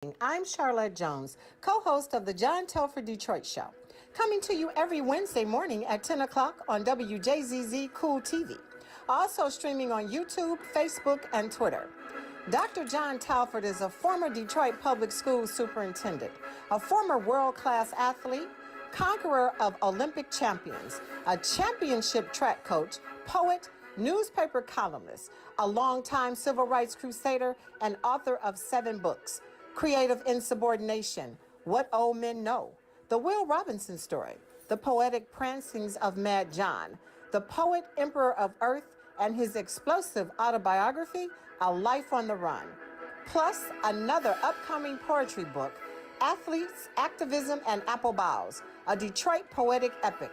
I'm Charlotte Jones, co-host of the John Telford Detroit Show, coming to you every Wednesday morning at 10 o'clock on Wjzz Cool TV. Also streaming on YouTube, Facebook, and Twitter. Dr. John Telford is a former Detroit Public Schools superintendent, a former world-class athlete, conqueror of Olympic champions, a championship track coach, poet, newspaper columnist, a longtime civil rights crusader, and author of 7 books. Creative Insubordination, What Old Men Know, The Will Robinson Story, The Poetic Prancings of Mad John, The Poet Emperor of Earth, and his explosive autobiography, A Life on the Run. Plus, another upcoming poetry book, Athletes, Activism, and Apple Boughs, a Detroit poetic epic.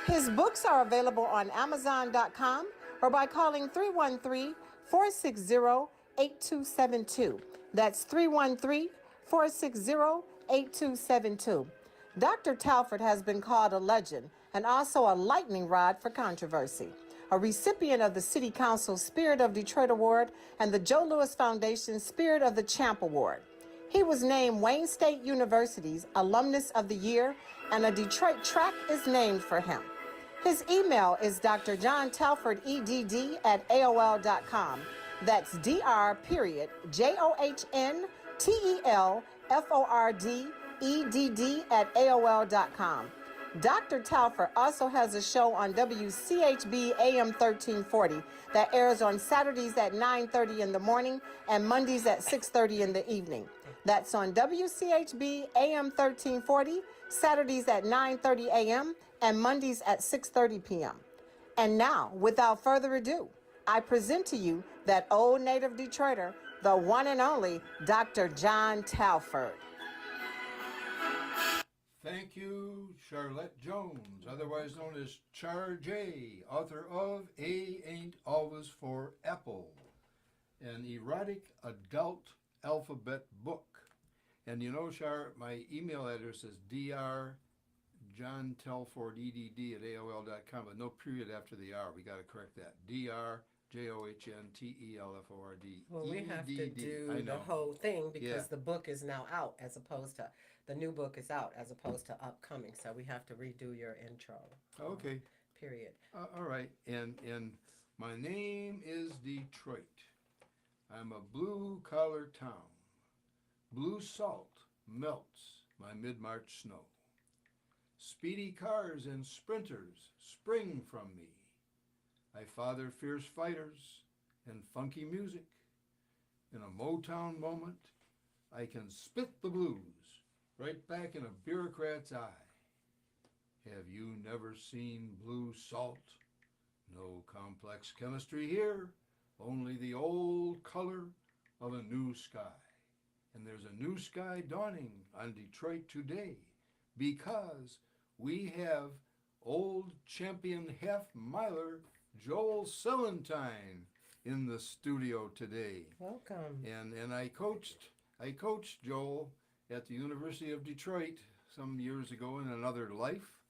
His books are available on Amazon.com or by calling 313-460-8272. That's 313-460-8272. Dr. Telford has been called a legend and also a lightning rod for controversy, a recipient of the City Council Spirit of Detroit Award and the Joe Louis Foundation Spirit of the Champ Award. He was named Wayne State University's Alumnus of the Year, and a Detroit track is named for him. His email is drjohntelfordedd@aol.com. That's dr.johntelfordedd@aol.com. Dr. Telford also has a show on WCHB AM 1340 that airs on Saturdays at 9:30 in the morning and Mondays at 6:30 in the evening. That's on WCHB AM 1340, Saturdays at 9:30 a.m. and Mondays at 6:30 p.m. And now, without further ado, I present to you that old native Detroiter, the one and only Dr. John Telford. Thank you, Charlotte Jones, otherwise known as Char J, author of A Ain't Always for Apple, an erotic adult alphabet book. And you know, Char, my email address is drjohntelfordedd@aol.com, but no period after the R. We got to correct that. drjohntelford. Well, we have to do the whole thing because the book is now out as opposed to, the new book is out as opposed to upcoming. So we have to redo your intro. Okay. Period. All right. And my name is Detroit. I'm a blue-collar town. Blue salt melts my mid-March snow. Speedy cars and sprinters spring from me. I father fierce fighters and funky music. In a Motown moment, I can spit the blues right back in a bureaucrat's eye. Have you never seen blue salt? No complex chemistry here, only the old color of a new sky. And there's a new sky dawning on Detroit today because we have old champion half-miler Joel Selentine in the studio today. Welcome. And I coached Joel at the University of Detroit some years ago in another life.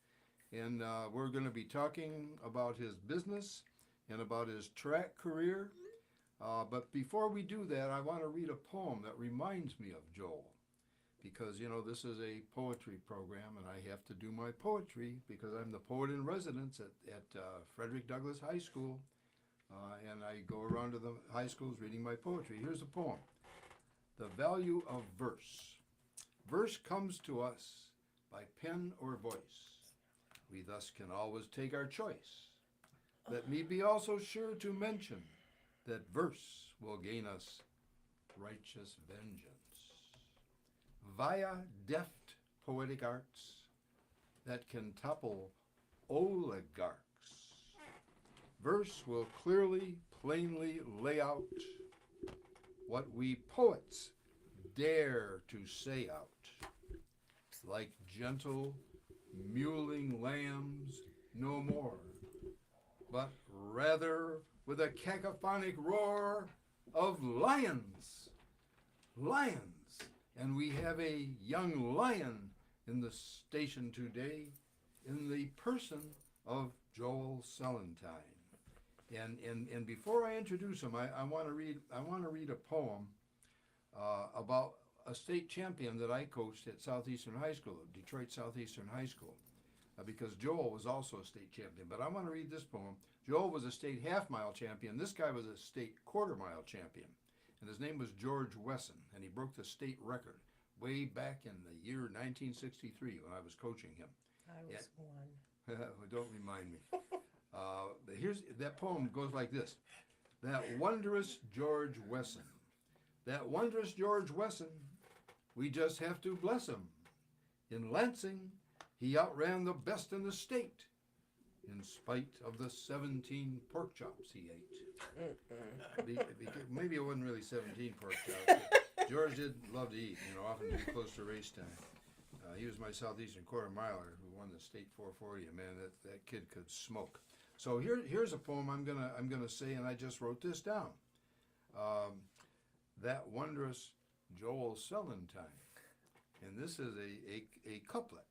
And we're going to be talking about his business and about his track career. But before we do that, I want to read a poem that reminds me of Joel. Because, you know, this is a poetry program, and I have to do my poetry because I'm the poet in residence at Frederick Douglass High School. And I go around to the high schools reading my poetry. Here's a poem. The Value of Verse. Verse comes to us by pen or voice. We thus can always take our choice. Let me be also sure to mention that verse will gain us righteous vengeance. Via deft poetic arts that can topple oligarchs, verse will clearly, plainly lay out what we poets dare to say out. Like gentle, mewling lambs, no more, but rather with a cacophonic roar of lions. Lions. And we have a young lion in the station today in the person of Joel Selentine. And before I introduce him, I want to read a poem about a state champion that I coached at Southeastern High School, Detroit Southeastern High School, because Joel was also a state champion. But I want to read this poem. Joel was a state half-mile champion. This guy was a state quarter-mile champion. And his name was George Wesson, and he broke the state record way back in the year 1963 when I was coaching him. I was one. Don't remind me. That poem goes like this. That wondrous George Wesson. That wondrous George Wesson, we just have to bless him. In Lansing, he outran the best in the state, in spite of the 17 pork chops he ate. Maybe it wasn't really 17 pork chops. George did love to eat, often to be close to race time. He was my Southeastern quarter miler who won the state 440. And man, that kid could smoke. So here's a poem I'm gonna say, and I just wrote this down. That wondrous Joel Sellentine, and this is a couplet.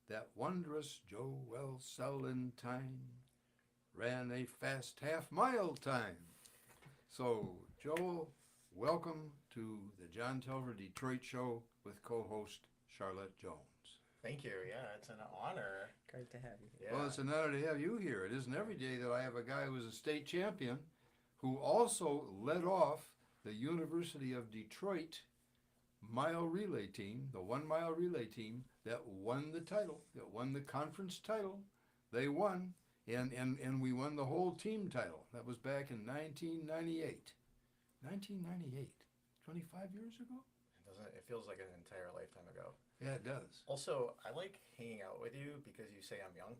That wondrous Joel Sellentine ran a fast half-mile time. So Joel, welcome to the John Telfer Detroit Show with co-host Charlotte Jones. Thank you. Yeah, it's an honor. Great to have you. Yeah. Well, it's an honor to have you here. It isn't every day that I have a guy who was a state champion who also led off the University of Detroit mile relay team, the 1 mile relay team that won the title, that won the conference title. They won, and we won the whole team title. That was back in 1998. 1998, 25 years ago? It feels like an entire lifetime ago. Yeah, it does. Also, I like hanging out with you because you say I'm young.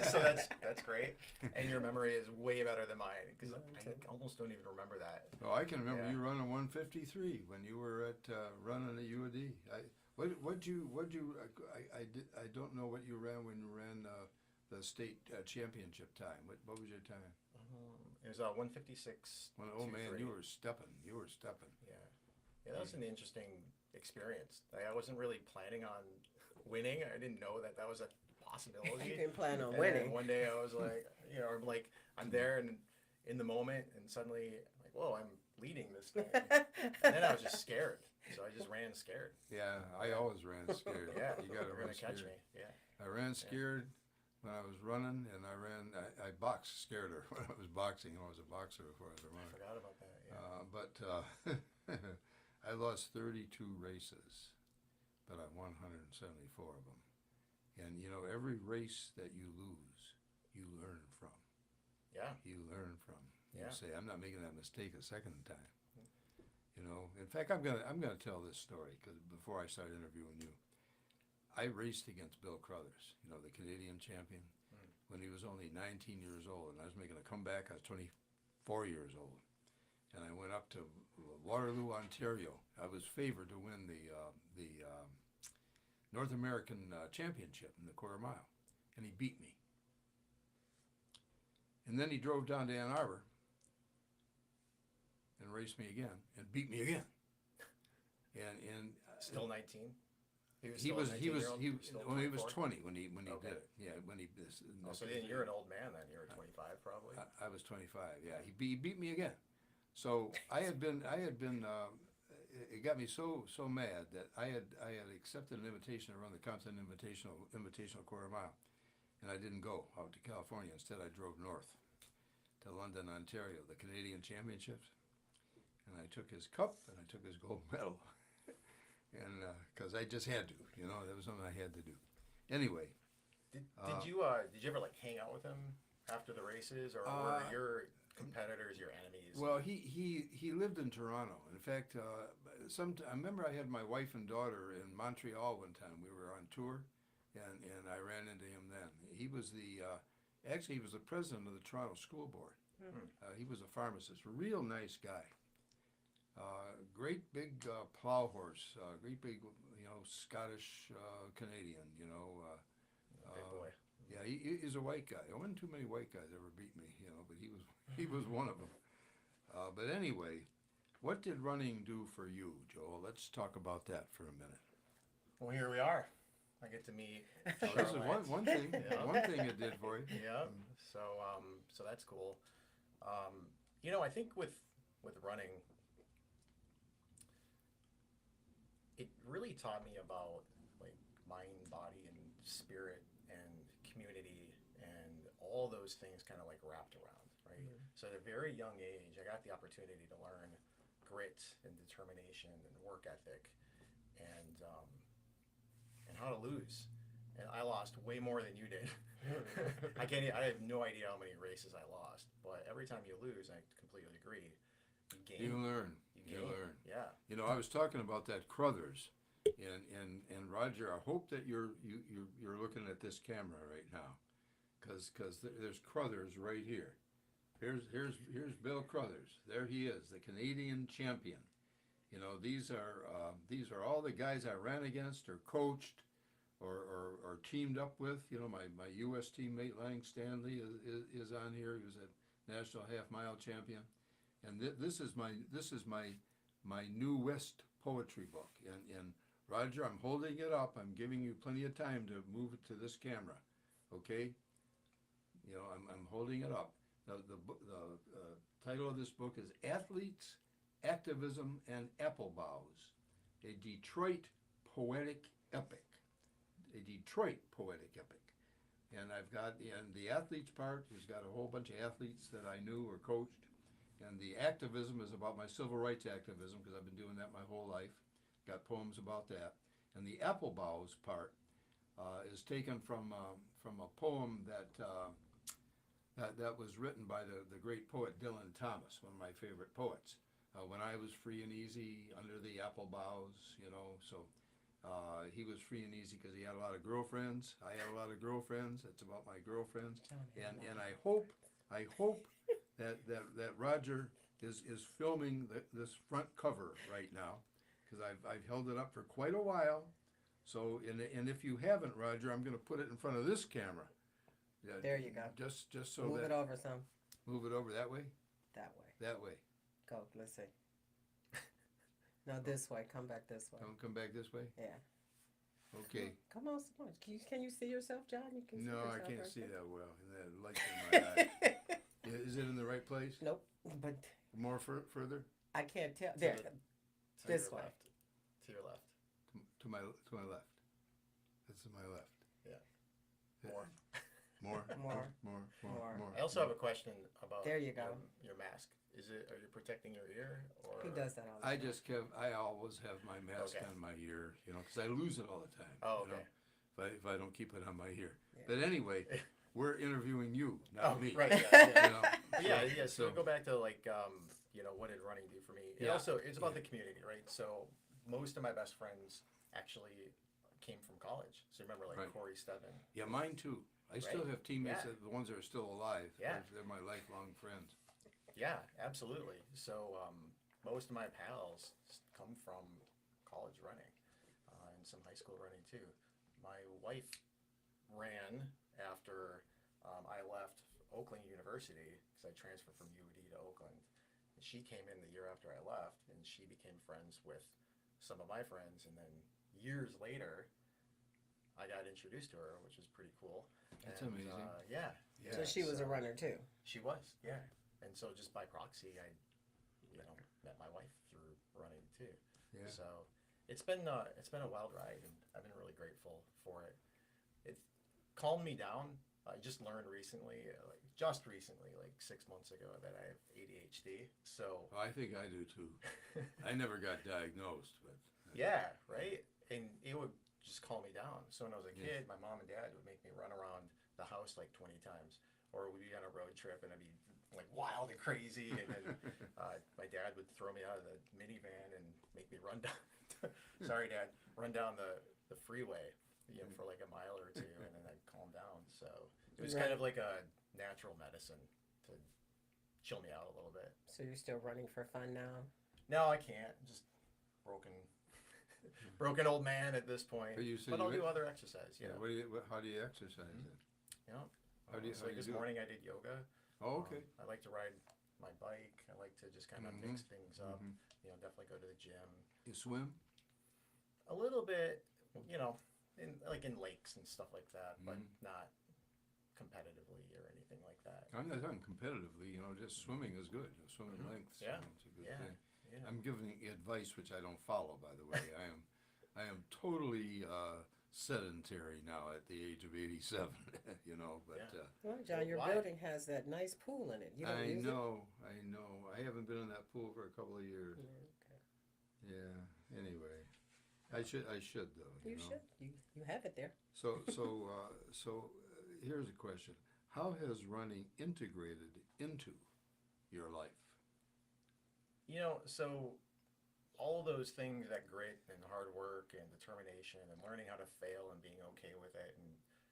So that's great. And your memory is way better than mine because I almost don't even remember that. Oh, I can remember you running 153 when you were at running at UAD. I don't know what you ran when you ran the state championship time. What was your time? It was 156. Oh man, you were stepping. Yeah, that was an interesting experience. I wasn't really planning on winning. I didn't know that was a possibility. You didn't plan on And winning. one day I was like, I'm there and in the moment, and suddenly, whoa, I'm leading this thing. And then I was just scared, so I just ran scared. Yeah, I always ran scared. Yeah, You got to you're run gonna catch scared. me. Yeah. I ran scared when I was running, and I boxed scareder when I was boxing. I was a boxer before I was a I runner. forgot about that. Yeah. But I lost 32 races, but I won 174 of them. And every race that you lose, you learn from. Yeah. You learn from. You Yeah. say, I'm not making that mistake a second time. In fact, I'm gonna tell this story because before I start interviewing you, I raced against Bill Crothers, the Canadian champion, when he was only 19 years old, and I was making a comeback. I was 24 years old, and I went up to Waterloo, Ontario. I was favored to win the North American Championship in the quarter mile, and he beat me. And then he drove down to Ann Arbor and raced me again and beat me again. And Still 19. he was 20 when he Okay. did it. Yeah, when he this. So then you're an old man then. You were 25 probably. I was 25. Yeah, he beat me again. So I had been. It got me so mad that I had accepted an invitation to run the Continental Invitational quarter mile, and I didn't go out to California. Instead, I drove north to London, Ontario, the Canadian Championships, and I took his cup and I took his gold medal, and because I just had to, that was something I had to do. Anyway, Did you ever hang out with him after the races, or were your competitors your enemies? Well, he lived in Toronto. In fact, I remember I had my wife and daughter in Montreal one time. We were on tour, and I ran into him then. He was he was the president of the Toronto School Board. He was a pharmacist, real nice guy. Great big plow horse, great big Scottish Canadian. Big boy. Yeah, he's a white guy. There wasn't too many white guys ever beat me, but he was one of them. But anyway, what did running do for you, Joel? Let's talk about that for a minute. Well, here we are. I get to meet. This is one thing. Yeah. One thing it did for you. Yeah. So that's cool. I think with running, it really taught me about like mind, body, and spirit, and community, and all those things kind of like wrapped around, right? So at a very young age, I got the opportunity to learn grit and determination and work ethic, and how to lose. And I lost way more than you did. I can't. I have no idea how many races I lost. But every time you lose, I completely agree. You gain. You learn. You You gain. learn. Yeah. You know, I was talking about that Crothers, and Roger. I hope that you're looking at this camera right now, because there's Crothers right here. Here's Bill Crothers. There he is, the Canadian champion. You know, these are all the guys I ran against or coached or teamed up with. You know, my U.S. teammate Lang Stanley is on here. He was a national half mile champion, and this is my new West poetry book. And Roger, I'm holding it up. I'm giving you plenty of time to move it to this camera, okay? You know, I'm holding it up. The title of this book is Athletes, Activism, and Apple Boughs, a Detroit poetic epic. A Detroit poetic epic. And I've got, in the athletes part, he's got a whole bunch of athletes that I knew or coached. And the activism is about my civil rights activism, because I've been doing that my whole life. Got poems about that. And the apple boughs part is taken from a poem that was written by the great poet Dylan Thomas, one of my favorite poets. When I was free and easy under the apple boughs, you know, so he was free and easy because he had a lot of girlfriends. I had a lot of girlfriends. It's about my girlfriends, and I hope that Roger is filming this front cover right now, because I've held it up for quite a while. So and if you haven't, Roger, I'm going to put it in front of this camera. Yeah, There you go. Just so Move that it over some. move it over that way. That way. That way. Go. Let's see. No, this way. Come back this way. Don't come back this way. Yeah. Okay. Come on, come on. Can you see yourself, John? You can. No, see I yourself can't right see there? that well. And that light's in my eye. Is it in the right place? Nope. But More further? I can't tell. There. To This your way. left. To your left. To my left. That's to my left. More. More. More. More. I also have a question about There you go. Your mask. Are you protecting your ear, or He does that all the I time. just I always have my mask Okay. on my ear, you know, because I lose it all the time. Oh, you know, okay. if I don't keep it on my ear. Yeah. But anyway, we're interviewing you, not me. right. You know, Yeah. So we go back to like what did running do for me? It Yeah. also it's about the community, right? So most of my best friends actually came from college. So remember like Right. Corey Steven. Yeah, mine too. I still Right. have teammates, Yeah. the ones that are still alive. Yeah. They're my lifelong friends. Yeah, absolutely. So most of my pals come from college running and some high school running too. My wife ran after I left Oakland University because I transferred from UD to Oakland. And she came in the year after I left, and she became friends with some of my friends. And then years later, I got introduced to her, which was pretty cool. That's And, amazing. Yeah. So she was a runner too. She was, yeah. And so just by proxy, I, met my wife through running too. Yeah. So it's been a wild ride, and I've been really grateful for it. It calmed me down. I just learned recently, like 6 months ago, that I have ADHD. So Well, I think I do too. I never got diagnosed, but yeah, right. And it would just calm me down. So when I was a Yeah. kid, my mom and dad would make me run around the house like 20 times, or we'd be on a road trip and I'd be like wild and crazy, and then my dad would throw me out of the minivan and make me run down. Sorry, Dad, run down the freeway, for like a mile or two, and then I'd calm down. So it was kind of like a natural medicine to chill me out a little bit. So you're still running for fun now? No, I can't. Just broken old man at this point. But you said But I'll you- do other exercise. yeah. How do you exercise then? How do you- So how do you this do it? morning I did yoga. Oh, okay. I like to ride my bike. I like to just kind of mix things up. Mhm. Definitely go to the gym. You swim? A little bit, in lakes and stuff like that, but not competitively or anything like that. I'm not talking competitively, just swimming is good. Swimming lengths, Yeah. it's a good Yeah. thing. Yeah. I'm giving advice which I don't follow, by the way. totally sedentary now at the age of 87, you know, but Yeah. Well, John, your Why? building has that nice pool in it. You don't I use know. I haven't been in that pool for a couple of years. it? Okay. Yeah, anyway. I should though, You know. should. You have it there. So here's a question. How has running integrated into your life? You know, so all those things, that grit and hard work and determination and learning how to fail and being okay with it and,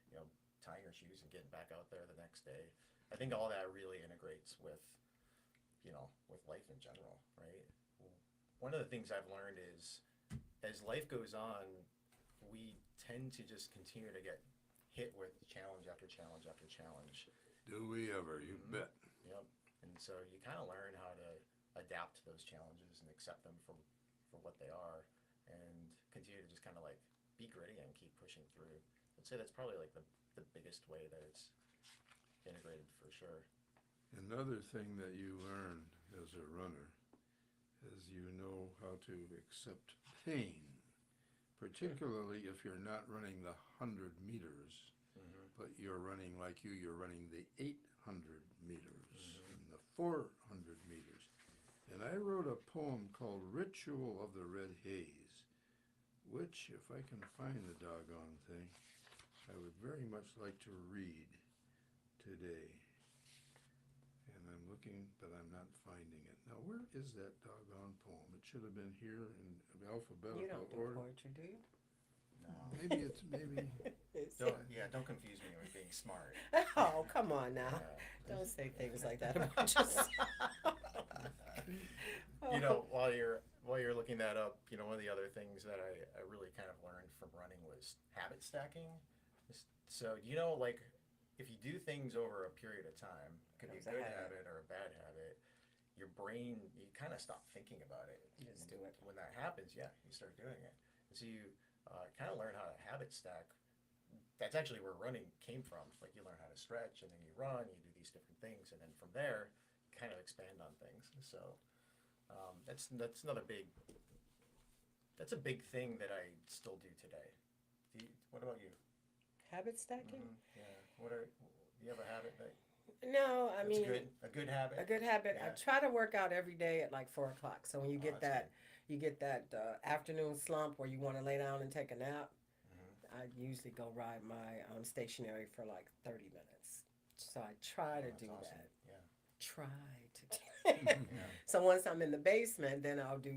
you know, tying your shoes and getting back out there the next day. I think all that really integrates with, you know, with life in general, right? One of the things I've learned is as life goes on, we tend to just continue to get hit with challenge after challenge after challenge. Do we ever? You bet. Yep. And so you kind of learn how to adapt to those challenges and accept them for what they are and continue to just kind of like be gritty and keep pushing through. I'd say that's probably like the biggest way that it's integrated for sure. Another thing that you learn as a runner is you know how to accept pain, particularly if you're not running the 100 meters, but you're running like you're running the 800 meters and the 400 meters. And I wrote a poem called Ritual of the Red Haze, which, if I can find the doggone thing, I would very much like to read today. And I'm looking, but I'm not finding it. Now, where is that doggone poem? It should have been here in alphabetical You don't do order. poetry, do you? No. Maybe. Don't confuse me with being smart. Oh, come on now. Don't say things like that about yourself. You know, while you're looking that up, you know, one of the other things that I really kind of learned from running was habit stacking. So, you know, like if you do things over a period of time, it could be a good habit or a bad habit, your brain, you kind of stop thinking about it. You just do it. When that happens, yeah, you start doing it. And so you kind of learn how to habit stack. That's actually where running came from. Like you learn how to stretch, and then you run, you do these different things, and then from there, kind of expand on things. So that's another big. That's a big thing that I still do today. What about you? Habit stacking? Yeah. Do you have a habit that? No, I that's mean a good habit. a good habit. I Yeah. try to work out every day at like 4 o'clock. So when you get that's you get that afternoon slump where you want to lay down and take a nap, I usually go ride my stationary for like 30 minutes. So I try to That's do awesome. that. Yeah. Try to do that. So once I'm in the basement, then I'll do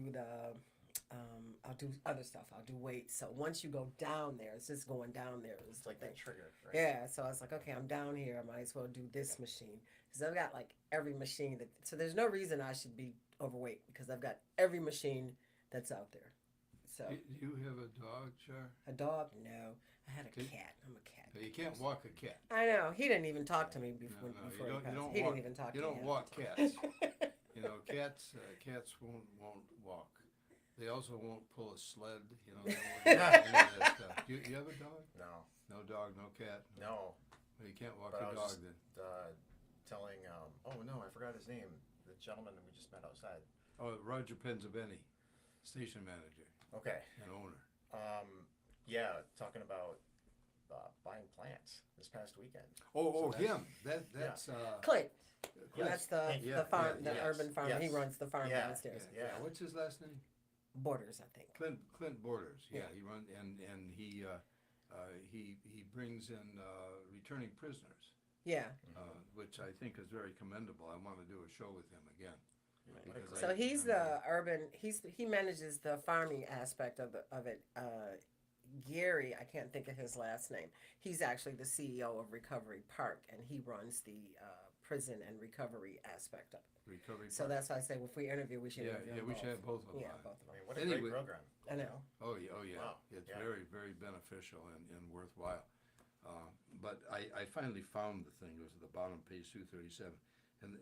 I'll do other stuff. I'll do weights. So once you go down there, it's just going down there. It's like that trigger, right? Yeah, so I was like, okay, I'm down here. I might as well do this machine because I've got like every machine that. So there's no reason I should be overweight because I've got every machine that's out there. So Do you have a dog, Char? a dog? No, I had a Okay. cat. I'm a cat. You can't walk a cat. I know he didn't even talk to me before. No, before you don't, he you passed. don't He walk, didn't even talk you to don't me. walk cats. You know, cats won't walk. They also won't pull a sled. You know, they won't do any of that stuff. You have a dog? No. No dog, no cat. No. Well, you can't walk But I a was dog just, then. Telling. Oh no, I forgot his name. The gentleman that we just met outside. Oh, Roger Penzabeni, station manager Okay. and owner. Yeah, talking about buying plants this past weekend. Oh, So him. That's Clint. Clint. That's the Yeah, the farm, yeah, the yes, urban farm. He yes. runs the farm Yeah. downstairs. Yeah. What's his last name? Borders, I think. Clint Borders. Yeah, Yeah. he runs and he brings in returning prisoners, Yeah. which I think is very commendable. I want to do a show with him again. Because So he's the urban. He manages the farming aspect of it. Gary, I can't think of his last name. He's actually the CEO of Recovery Park, and he runs the prison and recovery aspect of it. recovery. So that's why I say if we interview, we should yeah, interview yeah. them We both. should have both of them. Yeah, on. both of I them. mean, what a Anyway. great program. I know. Oh yeah. Wow. It's Yeah. very, very beneficial and worthwhile. But I finally found the thing. It was at the bottom of page 237, and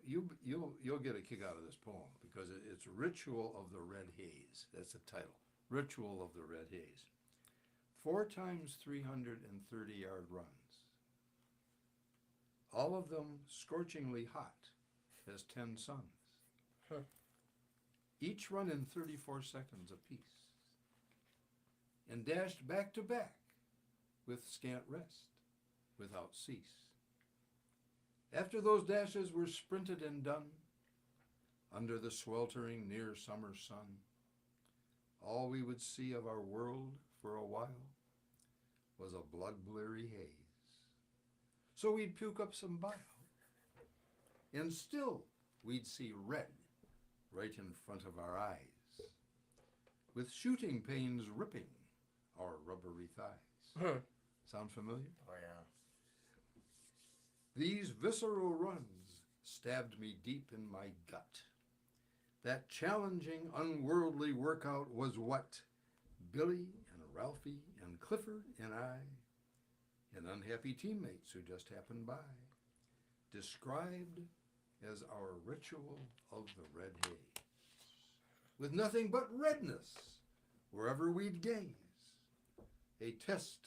you'll get a kick out of this poem because it's Ritual of the Red Haze. That's the title. Ritual of the Red Haze. 4 times 330-yard runs. All of them scorchingly hot as 10 suns. Each run in 34 seconds apiece. In and dashed back to back with scant rest, without cease. After those dashes were sprinted and done, under the sweltering near summer sun, all we would see of our world for a while was a blood-bleary haze. So we'd puke up some bile, and still we'd see red right in front of our eyes, with shooting pains ripping our rubbery thighs. Sound familiar? Oh yeah. These visceral runs stabbed me deep in my gut. That challenging, unworldly workout was what Billy and Ralphie and Clifford and I, and unhappy teammates who just happened by, described as our ritual of the red haze, with nothing but redness wherever we'd gaze, a test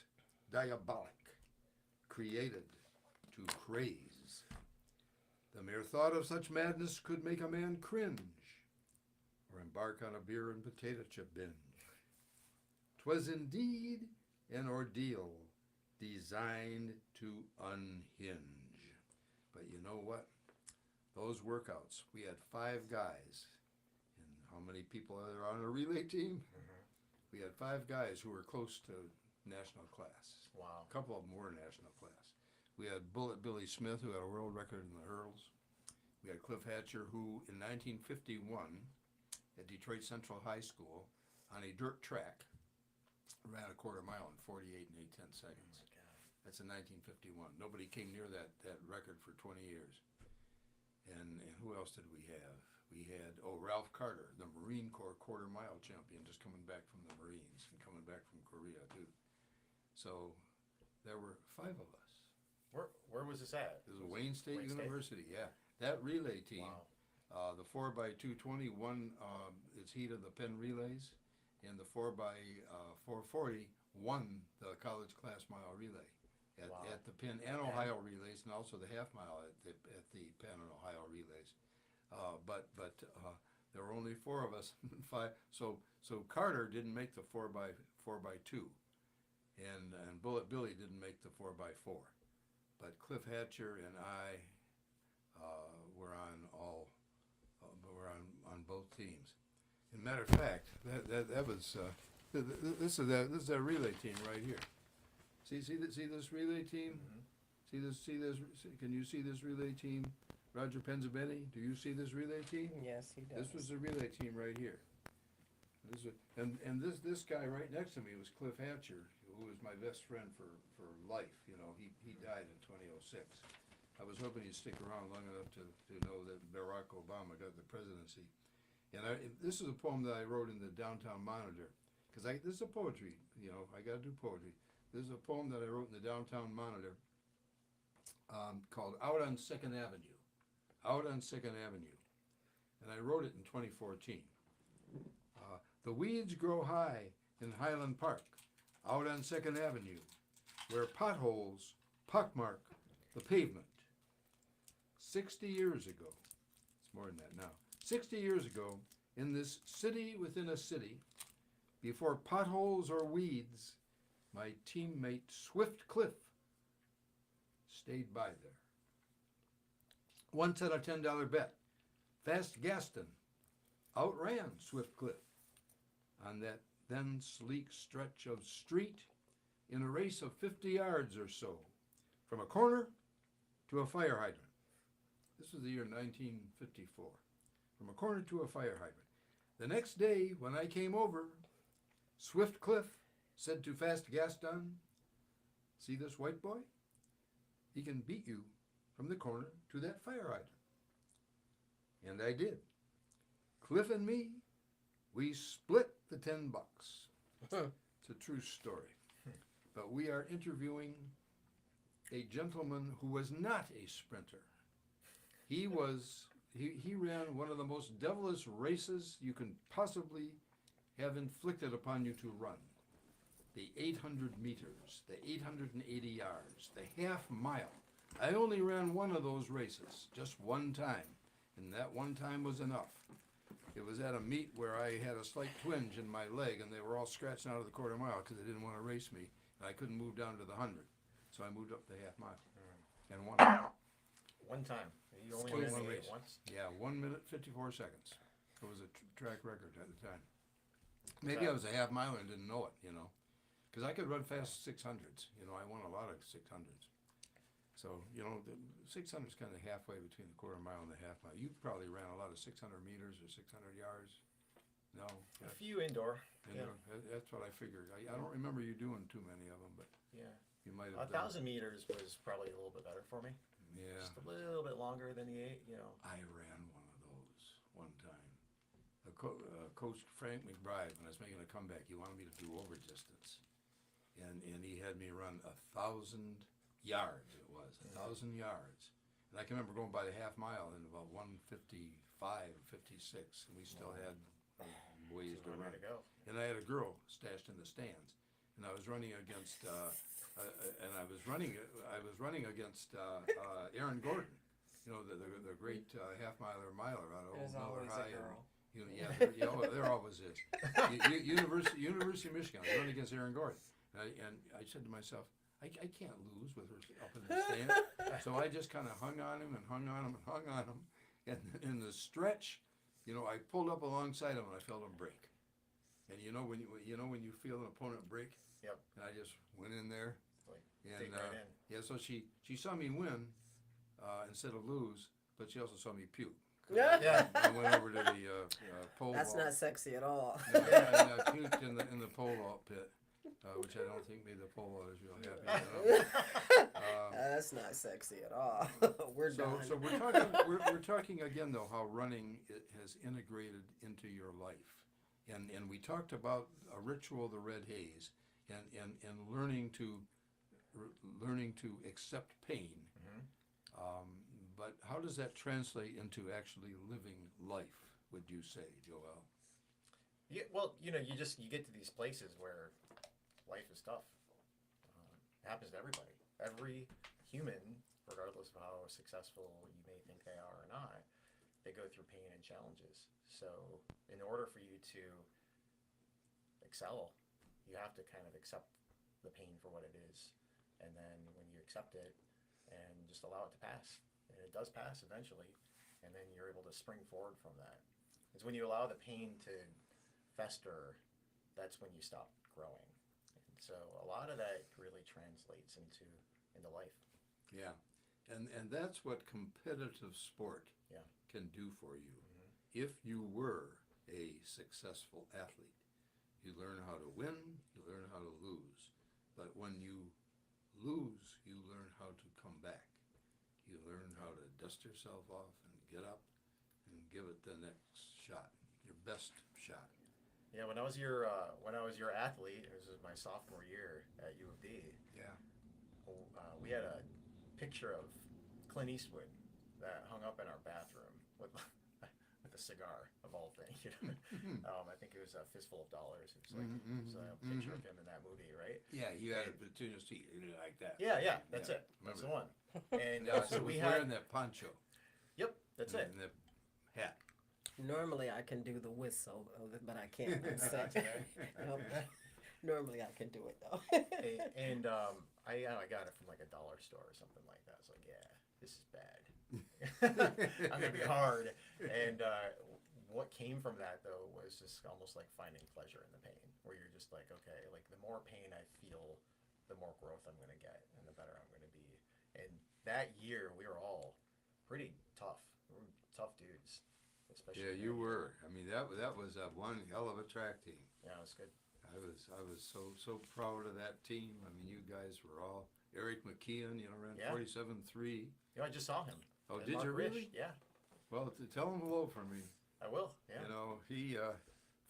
diabolic, created to craze. The mere thought of such madness could make a man cringe, or embark on a beer and potato chip binge. 'Twas indeed an ordeal designed to unhinge. But you know what? Those workouts, we had 5 guys. And how many people are there on a relay team? We had 5 guys who were close to national class. Wow. A couple of them were national class. We had Bullet Billy Smith, who had a world record in the hurdles. We had Cliff Hatcher, who in 1951 at Detroit Central High School on a dirt track ran a quarter mile in 48 and 8/10 seconds. Oh my God. That's in 1951. Nobody came near that record for 20 years. And who else did we have? We had, Ralph Carter, the Marine Corps quarter mile champion, just coming back from the Marines and coming back from Korea too. So there were 5 of us. Where was this at? This is Wayne State Wayne State? University, yeah. That relay team, Wow. the 4x220 won its heat of the Penn relays, and the 4x440 won the college class mile relay Wow. at the Penn and Ohio relays, and also the half mile at the Penn and Ohio relays. But there were only 4 of us, 5. So Carter didn't make the 4x2, and Bullet Billy didn't make the 4x4. But Cliff Hatcher and I were on both teams. As a matter of fact, that was this is that relay team right here. See this relay team? Mm-hmm. See this? Can you see this relay team? Roger Penzabetti, do you see this relay team? Yes, he does. This was the relay team right here. This guy right next to me was Cliff Hatcher, who was my best friend for life. You know, he died in 2006. I was hoping he'd stick around long enough to know that Barack Obama got the presidency. And this is a poem that I wrote in the Downtown Monitor, because this is a poetry. You know, I got to do poetry. This is a poem that I wrote in the Downtown Monitor called "Out on Second Avenue." Out on Second Avenue, and I wrote it in 2014. The weeds grow high in Highland Park, out on Second Avenue, where potholes pockmark the pavement. 60 years ago, it's more than that now, 60 years ago, in this city within a city, before potholes or weeds, my teammate Swift Cliff stayed by there. Once at a $10 bet, Fast Gaston outran Swift Cliff on that then sleek stretch of street in a race of 50 yards or so, from a corner to a fire hydrant. This was the year 1954. From a corner to a fire hydrant. The next day, when I came over, Swift Cliff said to Fast Gaston, "See this white boy? He can beat you from the corner to that fire hydrant." And I did. Cliff and me, we split the $10. It's a true story. But we are interviewing a gentleman who was not a sprinter. He ran one of the most devilish races you can possibly have inflicted upon you to run. The 800 meters, the 880 yards, the half mile. I only ran one of those races, just one time, and that one time was enough. It was at a meet where I had a slight twinge in my leg, and they were all scratching out of the quarter mile because they didn't want to race me, and I couldn't move down to the 100. So I moved up the half mile and won. One time. You only Only won one the race. once. Yeah, 1 minute 54 seconds. It was a track record at the time. Maybe I was a half miler and didn't know it, you know, because I could run fast 600s. You know, I won a lot of 600s. So, you know, the 600 is kind of halfway between the quarter mile and the half mile. You probably ran a lot of 600 meters or 600 yards. No? A few indoor. And, that's what I figured. I don't remember you doing too many of them, but Yeah. you might A have done. 1,000 meters was probably a little bit better for me. Yeah. Just a little bit longer than the 8, you know. I ran one of those one time. Coach Frank McBride, when I was making a comeback, he wanted me to do over distance. And he had me run 1,000 yards, it was, 1,000 yards. And I can remember going by the half mile in about 1:55, 56, and we still had ways to One way run. to go. And I had a girl stashed in the stands, and I was running against, against Aaron Gordon, you know, the great half miler out of There's Old Miller always High. a girl. There always is. University of Michigan. I was running against Aaron Gordon, and I said to myself, I can't lose with her up in the stand. So I just kind of hung on him and hung on him and hung on him. And in the stretch, you know, I pulled up alongside him and I felt him break. And you know when you feel an opponent break. Yep. And I just went in there. Like, And dig right in. yeah, so she saw me win instead of lose, but she also saw me puke. Yeah. I went over to the pole That's vault. not sexy at all. Yeah, and I puked in the pole vault pit, which I don't think made the pole vaulters real happy. That's not sexy at all. We're done. So we're talking again though how running has integrated into your life, and we talked about a ritual, the red haze, and learning to accept pain. But how does that translate into actually living life? Would you say, Joel? Yeah, well, you know, you get to these places where life is tough. It happens to everybody. Every human, regardless of how successful you may think they are or not, they go through pain and challenges. So in order for you to excel, you have to kind of accept the pain for what it is. And then when you accept it and just allow it to pass, and it does pass eventually, and then you're able to spring forward from that. It's when you allow the pain to fester, that's when you stop growing. And so a lot of that really translates into life. Yeah, and that's what competitive sport Yeah. can do for you. If you were a successful athlete, you learn how to win, you learn how to lose. But when you lose, you learn how to come back. You learn how to dust yourself off and get up and give it the next shot, your best shot. Yeah, when I was your athlete, it was my sophomore year at U of D. Yeah. We had a picture of Clint Eastwood that hung up in our bathroom with a cigar of all things. You know? I think it was a Fistful of Dollars. It was like it was a picture of him in that movie, right? Yeah, you had it between your feet like that. Yeah, that's it. That's the one. And So so we wearing had. that poncho. Yep, that's it. And the hat. Normally I can do the whistle, but I can't. Normally I can do it though. And I got it from like a dollar store or something like that. I was like, yeah, this is bad. I'm gonna be hard. And what came from that though was just almost like finding pleasure in the pain, where you're just like, okay, like the more pain I feel, the more growth I'm gonna get, and the better I'm gonna be. And that year we were all pretty tough. We were tough dudes. Especially Yeah, you were. I mean, that was one hell of a track team. Yeah, it was good. I was so proud of that team. I mean, you guys were all Eric McKeon, you know, ran Yeah. 47.3. Yeah, I just saw him. Oh, And did Mark you Rich, really? Yeah, Well, tell him hello for me. I will. Yeah. You know, he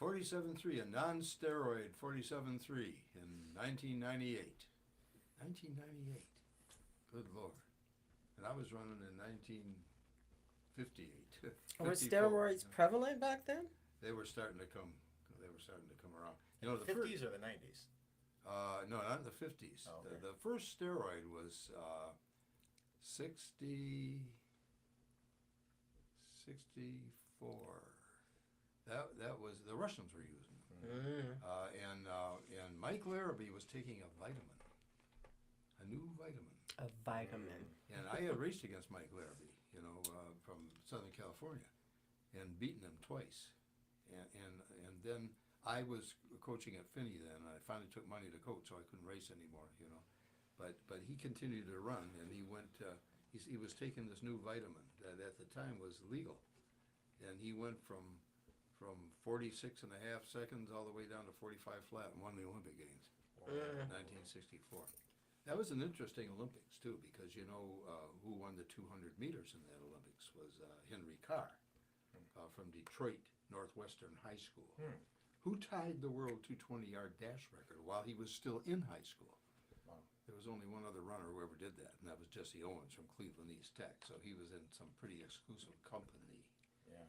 47.3, a non-steroid 47.3 in 1998. 1998. Good Lord. And I was running in 1958. Were 54. steroids prevalent back then? They were starting to come. They were starting to come around. You know, the 50s or the 90s? no, not in the 50s. Oh, okay. The first steroid was 64. That was the Russians were using them. Mm. And Mike Larrabee was taking a vitamin, a new vitamin. A vitamin. And I had raced against Mike Larrabee, from Southern California, and beaten him twice. And then I was coaching at Finney then. I finally took money to coach, so I couldn't race anymore, But he continued to run, and he went. He was taking this new vitamin that at the time was legal, and he went from 46 and a half seconds all the way down to 45 flat and won the Olympic Games in 1964. That was an interesting Olympics too, because who won the 200 meters in that Olympics was Henry Carr from Detroit Northwestern High School, who tied the world 220-yard dash record while he was still in high school. There was only one other runner who ever did that, and that was Jesse Owens from Cleveland East Tech. So he was in some pretty exclusive company. Yeah.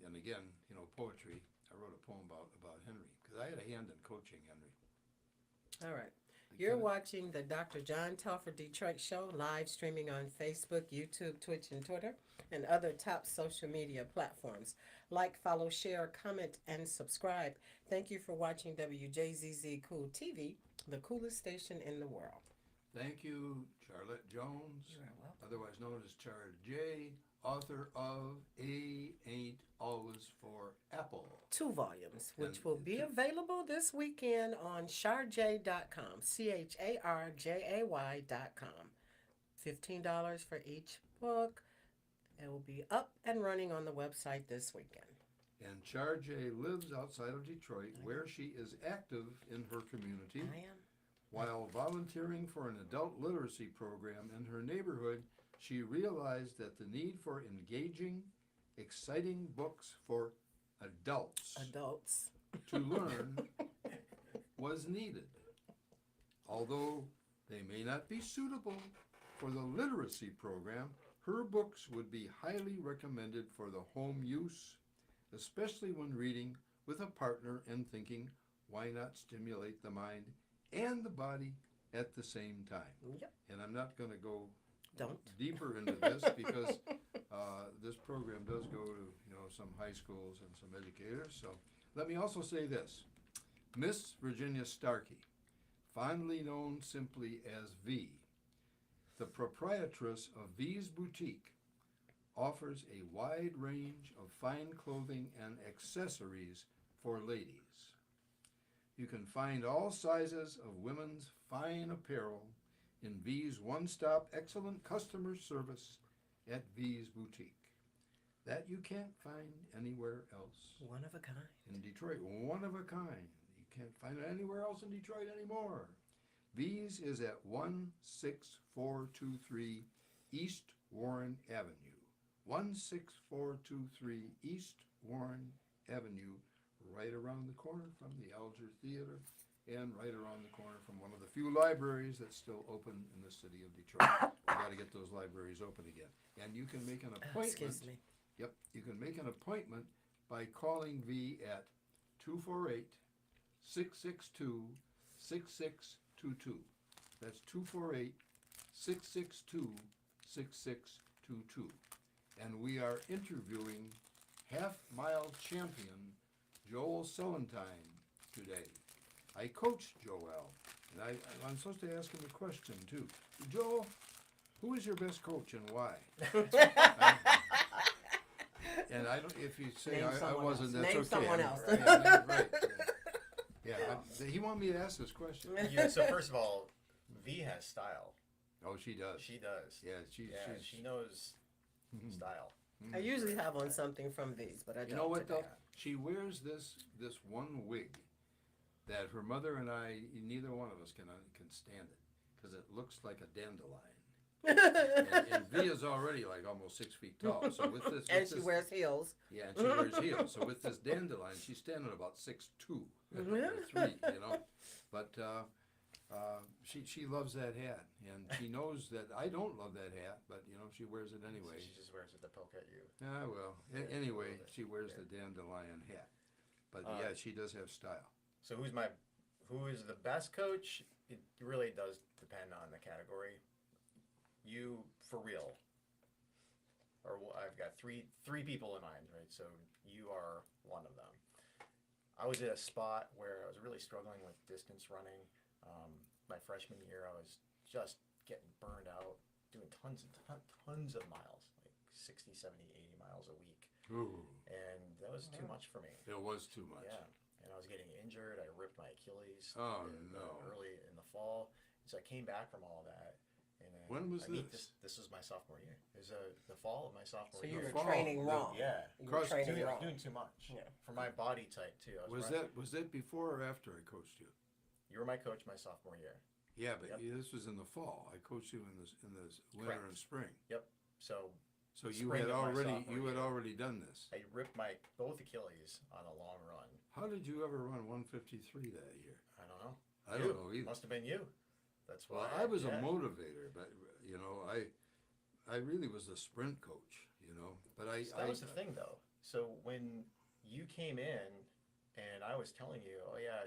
And again, poetry. I wrote a poem about Henry because I had a hand in coaching Henry. All right. You're watching the Dr. John Telford Detroit Show, live streaming on Facebook, YouTube, Twitch, and Twitter, and other top social media platforms. Like, follow, share, comment, and subscribe. Thank you for watching Wjzz Cool TV, the coolest station in the world. Thank you, Charlotte Jones, You are welcome. otherwise known as Char J, author of A Ain't Always for Apple. 2 volumes, which And will be two- available this weekend on charjay.com, CHARJAY.com. $15 for each book. It will be up and running on the website this weekend. And Char J lives outside of Detroit, where she is active in her community. I am. While volunteering for an adult literacy program in her neighborhood, she realized that the need for engaging, exciting books for adults Adults. to learn was needed. Although they may not be suitable for the literacy program, her books would be highly recommended for the home use, especially when reading with a partner and thinking, why not stimulate the mind and the body at the same time? Yep. And I'm not going to go Don't. deeper into this because this program does go to some high schools and some educators. So let me also say this. Miss Virginia Starkey, fondly known simply as V, the proprietress of V's Boutique, offers a wide range of fine clothing and accessories for ladies. You can find all sizes of women's fine apparel in V's one-stop excellent customer service at V's Boutique. That you can't find anywhere else. One of a kind. In Detroit, one of a kind. You can't find it anywhere else in Detroit anymore. V's is at 16423 East Warren Avenue. 16423 East Warren Avenue, right around the corner from the Alger Theater and right around the corner from one of the few libraries that's still open in the city of Detroit. We got to get those libraries open again. And you can make an appointment. Excuse me. Yep, you can make an appointment by calling V at 248-662-6622. That's 248-662-6622. And we are interviewing half-mile champion Joel Selentine today. I coached Joel, and I'm supposed to ask him a question too. Joel, who is your best coach and why? And I don't. If you say Name I someone wasn't, else. that's Name okay. someone I mean, else. right. He wanted me to ask this question. So first of all, V has style. Oh, she does. She does. Yeah, she's. She knows style. I usually have on something from these, but I don't. You know what today. though? She wears this one wig that her mother and I, neither one of us can stand it because it looks like a dandelion. and V is already like almost 6 feet tall. So with this, And she wears heels. Yeah, and she wears heels. So with this dandelion, she's standing about 6'2", or 3, But she loves that hat, and she knows that I don't love that hat, but she wears it anyway. She just wears it to poke at you. Ah, well. Anyway, she wears the dandelion hat. But yeah, she does have style. So who is the best coach? It really does depend on the category. You, for real, I've got three people in mind, right? So you are one of them. I was at a spot where I was really struggling with distance running. My freshman year, I was just getting burned out, doing tons of miles, like 60, 70, 80 miles a week. Ooh, And that was too much for me. it was too much. Yeah. And I was getting injured. I ripped my Achilles Oh, no. early in the fall. So I came back from all that. And When was I mean, this? This was my sophomore year. It was the fall of my sophomore So year. you were fall. training wrong. Yeah. You were Cross- training I wrong. was doing too much. Yeah. For my body type, too. Was that before or after I coached you? You were my coach my sophomore year. Yeah, but Yep. this was in the fall. I coached you in this winter Correct. and spring. So So you Spring had of my already sophomore year. already done this. I ripped my both Achilles on a long run. How did you ever run 153 that year? I don't know. I You. don't know either. Must have been you. That's Well, why I was a yeah. motivator, but you know, I really was a sprint coach. You know, but So that was the thing, though. So when you came in, and I was telling you, oh yeah,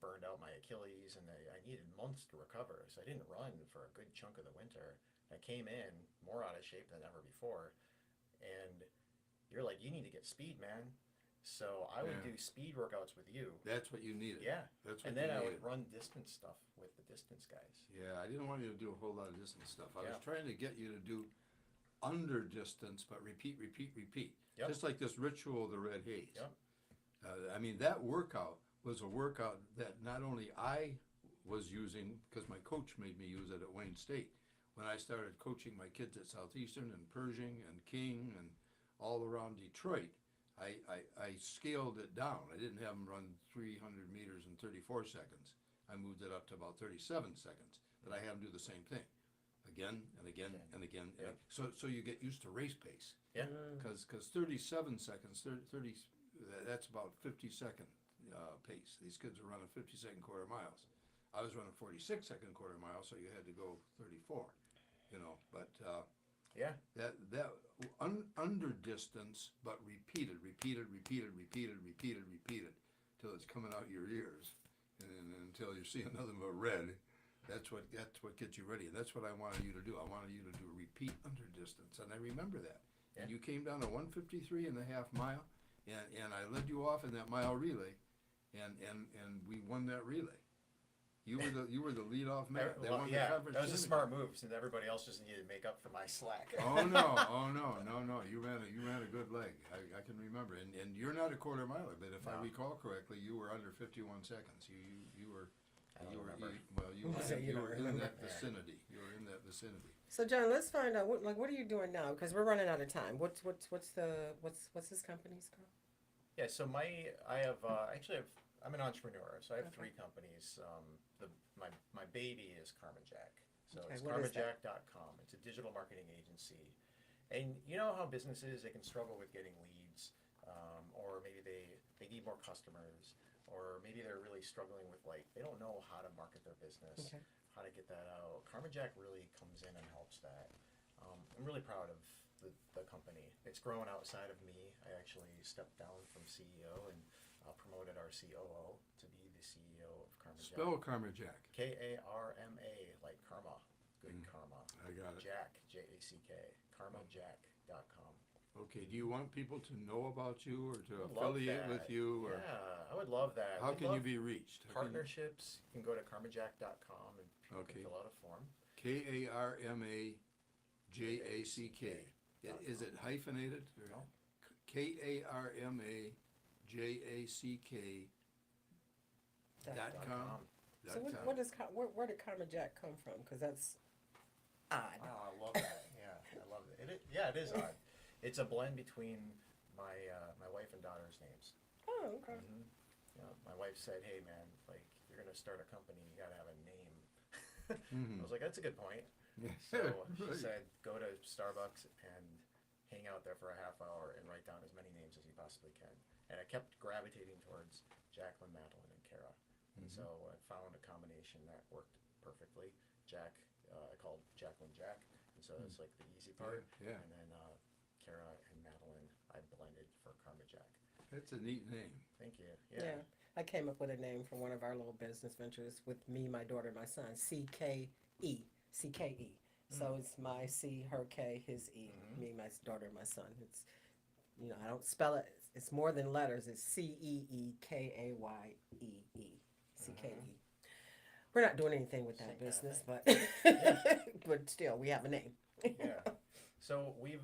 burned out my Achilles, and I needed months to recover, so I didn't run for a good chunk of the winter. I came in more out of shape than ever before, and you're like, you need to get speed, man. So I would Yeah. do speed workouts with you. That's what you needed. Yeah, That's what and then you I needed. would run distance stuff with the distance guys. Yeah, I didn't want you to do a whole lot of distance stuff. I Yeah. was trying to get you to do under distance, but repeat. Yep. Just like this ritual of the red haze. Yep. I mean, that workout was a workout that not only I was using, because my coach made me use it at Wayne State. When I started coaching my kids at Southeastern and Pershing and King and all around Detroit, I scaled it down. I didn't have them run 300 meters in 34 seconds. I moved it up to about 37 seconds. But I had them do the same thing, again and again and again. Yeah. So you get used to race pace. Yeah. Because 37 seconds, 30, that's about 50-second pace. These kids are running 50-second quarter miles. I was running 46-second quarter miles, so you had to go 34. But Yeah. that under distance, but repeated till it's coming out your ears, and until you see another but red. That's what gets you ready. And that's what I wanted you to do. I wanted you to do repeat under distance, and I remember that. Yeah. And you came down to 153 and a half mile, and I led you off in that mile relay, and we won that relay. You were the lead off man. They won the conference that was a championship. smart move, since everybody else just needed to make up for my slack. Oh no! You ran a good leg. I can remember, and you're not a quarter miler, but if I No. recall correctly, you were under 51 seconds. You were. I don't You were, remember. you were, So you you don't were in remember. that vicinity. You were in that vicinity. So John, let's find out what are you doing now? Because we're running out of time. What's this company's called? Yeah, so I'm an entrepreneur, so I have three companies. My baby is Karma Jack. So Okay, it's what is that? karmajack.com. It's a digital marketing agency. And you know how businesses, they can struggle with getting leads, or maybe they need more customers, or maybe they're really struggling with, like, they don't know how to market their business, Okay. how to get that out. Karma Jack really comes in and helps that. I'm really proud of the company. It's grown outside of me. I actually stepped down from CEO and promoted our COO to be the CEO of Karma Jack. Spell Karma Jack. Karma, like karma, good karma. I got it. Jack, Jack, karmajack.com. Okay. Do you want people to know about you or to I would love affiliate that. with you? Or Yeah, I would love that. how We'd can you love be reached? How can you- partnerships? You can go to karmajack.com and people Okay. can fill out a form. KARMAJACK. Is it hyphenated? Or No. KARMAJACK.com. So where did Karma Jack come from? Because that's odd. Wow, I love that. Yeah, I love it. It is odd. It's a blend between my wife and daughter's names. Oh, okay. My wife said, "Hey, man, like, you're gonna start a company, you gotta have a name." Mhm. I was like, "That's a good point." Yeah, So she right. said, "Go to Starbucks and hang out there for a half hour and write down as many names as you possibly can." And I kept gravitating towards Jacqueline, Madeline, and Kara. And so I found a combination that worked perfectly. Jack, I called Jacqueline Jack, and so it's like the easy part. Yeah. And then Kara and Madeline, I blended for Karma Jack. That's a neat name. Thank you. Yeah. Yeah. I came up with a name for one of our little business ventures with me, my daughter, and my son. CKE. So it's my C, her K, his E. Mhm. Me, my daughter, my son. It's I don't spell it. It's more than letters. It's CEEKAYEE. CKE. We're not doing anything with that Same kinda business, thing. but but still, we have a name. Yeah. So we've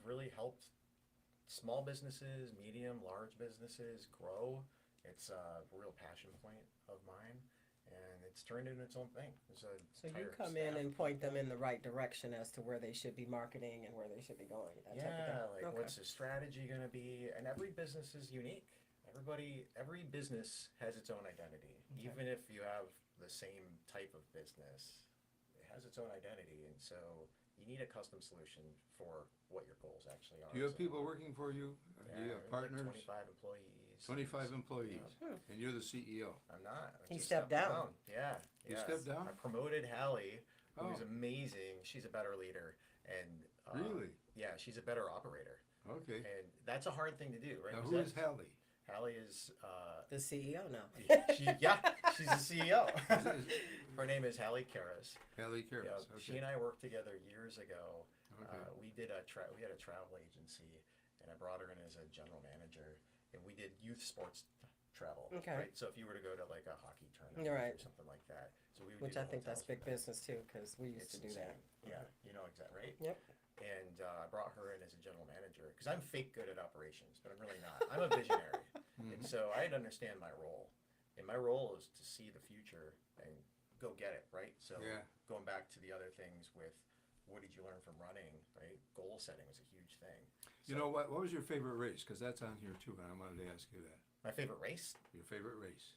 really helped small businesses, medium, large businesses grow. It's a real passion point of mine, and it's turned into its own thing. There's a So you entire come in staff. and point them in the right direction as to where they should be marketing and where they should be going. That type of Yeah, thing. like Okay. what's the strategy going to be? And every business is unique. Every business has its own identity. Okay. Even if you have the same type of business, it has its own identity. And so you need a custom solution for what your goals actually are. Do you have So, people working for you? Do you have like partners? 25 employees. 25 employees, Hmm. and you're the CEO. I'm not. I He just stepped down. Yeah. You yes. stepped down? I promoted Hallie, who's Oh. amazing. She's a better leader. And Really? yeah, she's a better operator. Okay. And that's a hard thing to do, right? Now, Because who is Hallie? Hallie is The CEO now. she's the CEO. Is- Her name is Hallie Karras. Hallie Karras. Yeah, She Okay. and I worked together years ago. Okay. We had a travel agency, and I brought her in as a general manager, and we did youth sports travel. Okay. Right. So if you were to go to like a hockey tournament You're right. or something like that, so we would Which do I the think that's hotels big for that. business too, because we used It's to do insane. that. Yeah, you know exactly right. Yep. And I brought her in as a general manager because I'm fake good at operations, but I'm really not. I'm a visionary, and so I had to understand my role. And my role is to see the future and go get it, right? So Yeah. going back to the other things with what did you learn from running, right? Goal setting was a huge thing. You know what? What was your favorite race? Because that's on here too, and I wanted to ask you that. My favorite race? Your favorite race?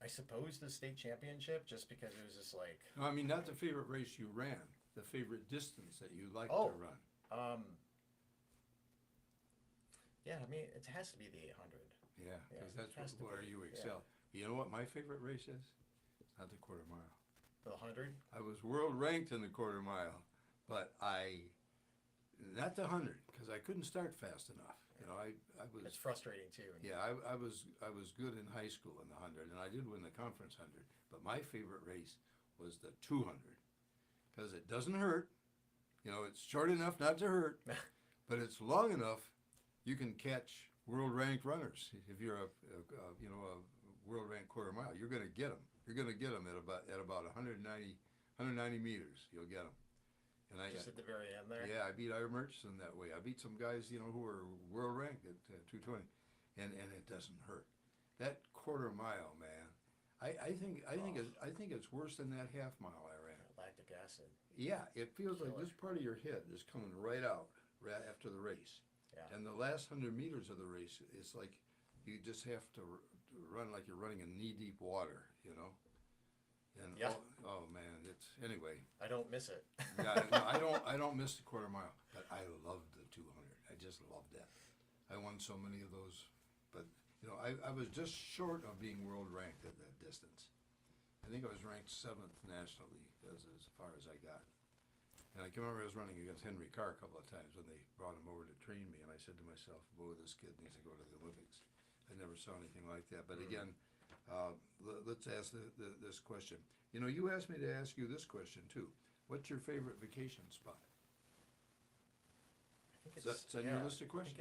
I suppose the state championship, just because it was just like, No, I mean not the favorite race you ran. The favorite distance that you liked Oh. to run. yeah, I mean, it has to be the 800. Yeah, Yeah, because it that's has to where be, you yeah. excel. You know what my favorite race is? Not the quarter mile. The 100? I was world ranked in the quarter mile, but not the 100, because I couldn't start fast enough. You know, I was. It's frustrating too. Yeah, I was good in high school in the 100, and I did win the conference 100. But my favorite race was the 200, because it doesn't hurt. You know, it's short enough not to hurt, but it's long enough you can catch world ranked runners. If you're a world ranked quarter mile, you're going to get them. You're going to get them at about 190 meters. You'll get them. And Just at the very end there? yeah, I beat Ira Murchison that way. I beat some guys, who were world ranked at 220, and it doesn't hurt. That quarter mile, man, I think it's worse than that half mile I ran. Lactic acid. Yeah, it feels like Killer. this part of your head is coming right out right after the race, Yeah. and the last 100 meters of the race, it's like you just have to run like you're running in knee deep water, And Yeah. oh man, it's anyway. I don't miss it. Yeah, no, I don't miss the quarter mile, but I loved the 200. I just loved that. I won so many of those, but I was just short of being world ranked at that distance. I think I was ranked 7th nationally as far as I got. And I can remember I was running against Henry Carr a couple of times when they brought him over to train me, and I said to myself, "Boy, this kid needs to go to the Olympics." I never saw anything like that. But again, let's ask this question. You asked me to ask you this question too. What's your favorite vacation spot? I think That's on your list of I questions?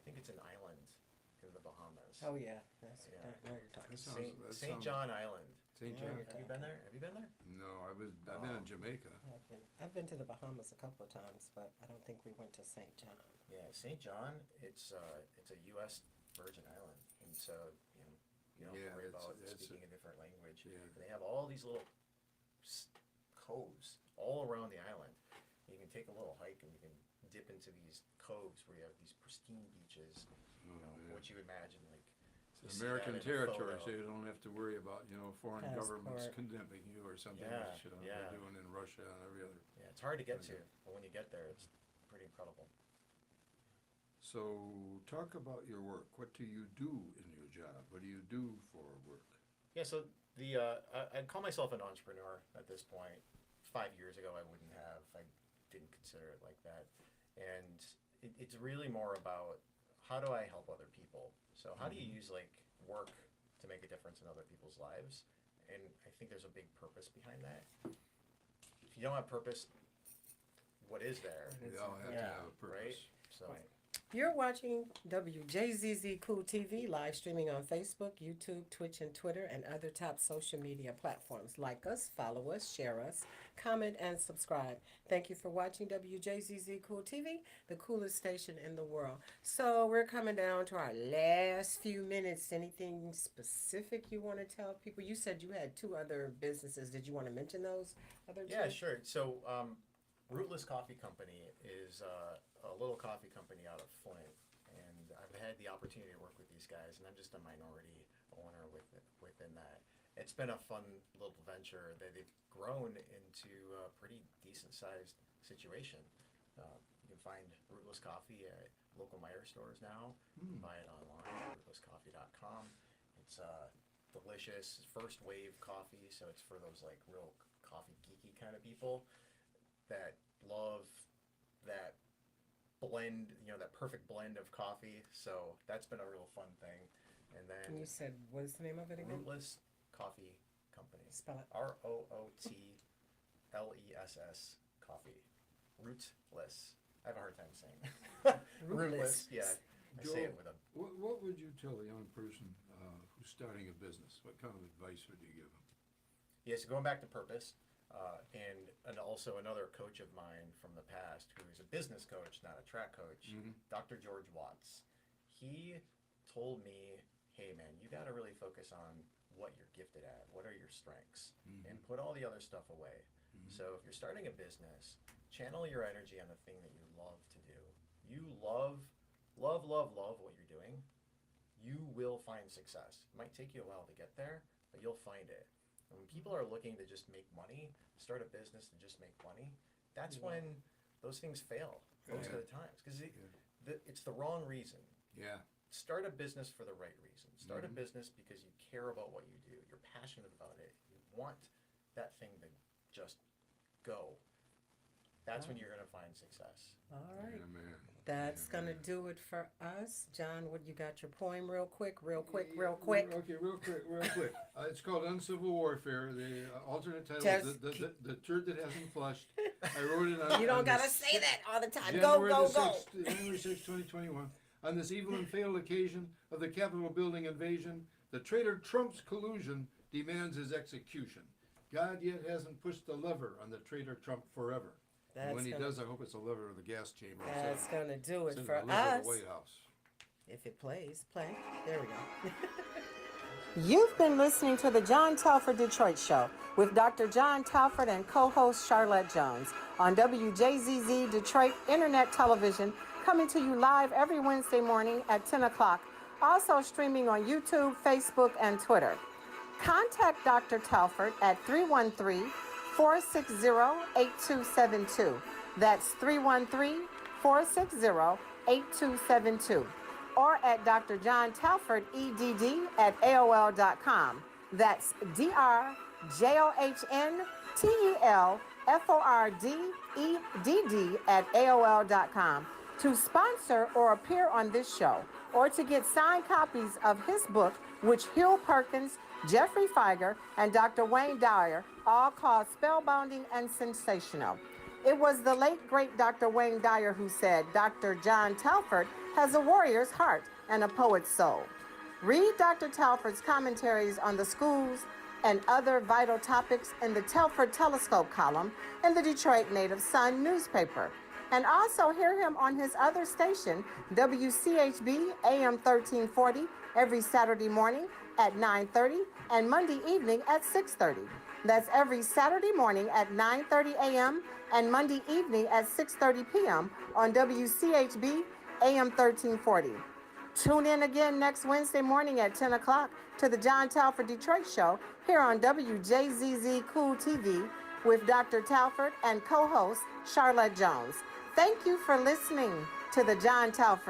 think it's an island in the Bahamas. Oh yeah. That's Yeah. now you're talking. That sounds- that St. sounds- John Island. St. Yeah, John? you're Have you been there? Have you been there? No, I've been in Jamaica. I've been to the Bahamas a couple of times, but I don't think we went to St. John. Yeah, St. John. It's a U.S. Virgin Island, and so you don't have Yeah, to worry about it's speaking a different language. Yeah. And they have all these little coves all around the island. You can take a little hike and you can dip into these coves where you have these pristine beaches. Oh, man. What you imagine like. you It's see that American in a territory, photo. so you don't have to worry about foreign governments Passport. condemning you or something Yeah, like yeah. they're doing in Russia and every other. Yeah, it's hard to get to, but when you get there, it's pretty incredible. So talk about your work. What do you do in your job? What do you do for work? Yeah, so I'd call myself an entrepreneur at this point. 5 years ago, I wouldn't have. I didn't consider it like that. And it's really more about how do I help other people? So how do you use like work to make a difference in other people's lives? and I think there's a big purpose behind that. If you don't have purpose, what is there? We all have to Yeah, have a purpose. right? So, Right. You're watching WJZZ Cool TV, live streaming on Facebook, YouTube, Twitch, and Twitter, and other top social media platforms. Like us, follow us, share us, comment, and subscribe. Thank you for watching WJZZ Cool TV, the coolest station in the world. So we're coming down to our last few minutes. Anything specific you want to tell people? You said you had 2 other businesses. Did you want to mention those other 2? yeah, sure. So, Rootless Coffee Company is a little coffee company out of Flint, and I've had the opportunity to work with these guys, and I'm just a minority owner within that. It's been a fun little venture that they've grown into a pretty decent sized situation. You can find Rootless Coffee at local Meijer stores now. You can buy it online at rootlesscoffee.com. It's delicious, first wave coffee, so it's for those like real coffee geeky kind of people that love that blend, that perfect blend of coffee. So that's been a real fun thing. And And then you said, what is the name of it again? Rootless Coffee Company. Spell it. ROOTLESS Coffee. Rootless. I have a hard time saying that. Rootless. Yeah. I say it with a What would you tell a young person who's starting a business? What kind of advice would you give them? Yes, going back to purpose, and also another coach of mine from the past, who is a business coach, not a track coach, Dr. George Watts. He told me, hey man, you got to really focus on what you're gifted at, what are your strengths, and put all the other stuff away. So if you're starting a business, channel your energy on the thing that you love to do. You love what you're doing. You will find success. It might take you a while to get there, but you'll find it. And when people are looking to just make money, start a business to just make money, that's when those things fail most of the times, because it's the wrong reason. Yeah. Start a business for the right reason. Start a business because you care about what you do. You're passionate about it. You want that thing to just go. That's when you're going to find success. All right. Yeah, man. That's Yeah, gonna man. do it for us. John, what you got your poem real quick? Okay, real quick. It's called Uncivil Warfare. The alternate title is Just the Turd That Hasn't Flushed. I wrote it on. You don't on gotta this say that all the time. January Go, the go, go. 6th, January 6, 2021. On this evil and fatal occasion of the Capitol building invasion, the traitor Trump's collusion demands his execution. God yet hasn't pushed the lever on the traitor Trump forever. And when he does, I hope it's a lever of the gas chamber. That's gonna do it Instead for of the lever of us. the White House. If it plays, play. There we go. You've been listening to the John Telford Detroit Show with Dr. John Telford and co-host Charlotte Jones on WJZZ Detroit Internet Television, coming to you live every Wednesday morning at 10 o'clock. Also streaming on YouTube, Facebook, and Twitter. Contact Dr. Telford at 313-460-8272. That's 313-460-8272. Or at Dr. John Telford, EDD, at AOL.com. That's DRJOHNTELFORDEDD at AOL.com. To sponsor or appear on this show, or to get signed copies of his book, which Hill Perkins, Jeffrey Feiger, and Dr. Wayne Dyer all call spellbinding and sensational. It was the late, great Dr. Wayne Dyer who said, Dr. John Telford has a warrior's heart and a poet's soul. Read Dr. Telford's commentaries on the schools and other vital topics in the Telford Telescope column in the Detroit Native Sun newspaper. And also hear him on his other station, WCHB AM 1340, every Saturday morning at 9:30 and Monday evening at 6:30. That's every Saturday morning at 9:30 a.m. and Monday evening at 6:30 p.m. on WCHB AM 1340. Tune in again next Wednesday morning at 10 o'clock to the John Telford Detroit Show here on WJZZ Cool TV with Dr. Telford and co-host Charlotte Jones. Thank you for listening to the John Telford